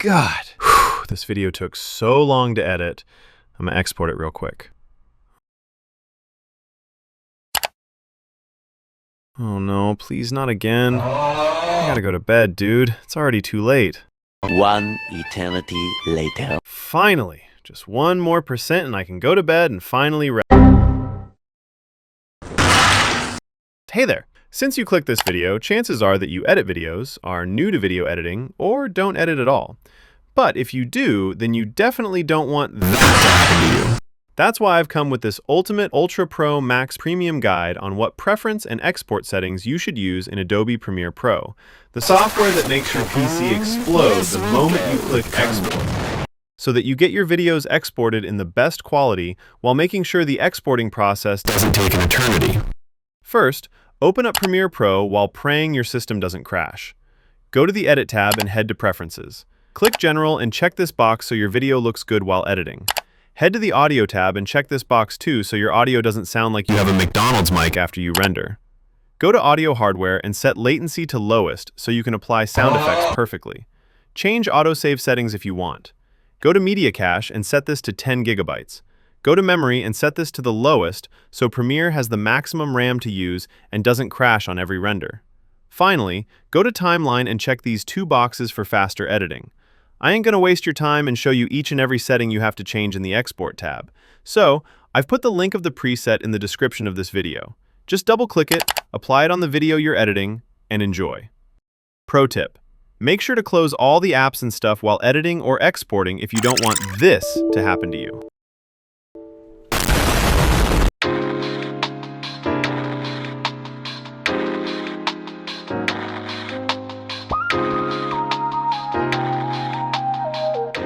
God. Whew, this video took so long to edit. I'm gonna export it real quick. Oh no, please not again. I gotta go to bed, dude. It's already too late. One eternity later. Finally, just 1% more and I can go to bed and finally rest. Hey there. Since you clicked this video, chances are that you edit videos, are new to video editing, or don't edit at all. But if you do, then you definitely don't want that to happen to you. That's why I've come with this Ultimate Ultra Pro Max Premium guide on what preference and export settings you should use in Adobe Premiere Pro, the software that makes your PC explode the moment you click export, so that you get your videos exported in the best quality while making sure the exporting process doesn't take an eternity. First, open up Premiere Pro while praying your system doesn't crash. Go to the Edit tab and head to Preferences. Click General and check this box so your video looks good while editing. Head to the Audio tab and check this box too so your audio doesn't sound like you have a McDonald's mic after you render. Go to Audio Hardware and set latency to lowest so you can apply sound effects perfectly. Change autosave settings if you want. Go to Media Cache and set this to 10 gigabytes. Go to Memory and set this to the lowest so Premiere has the maximum RAM to use and doesn't crash on every render. Finally, go to Timeline and check these two boxes for faster editing. I ain't gonna waste your time and show you each and every setting you have to change in the Export tab. So, I've put the link of the preset in the description of this video. Just double-click it, apply it on the video you're editing, and enjoy. Pro tip: make sure to close all the apps and stuff while editing or exporting if you don't want this to happen to you.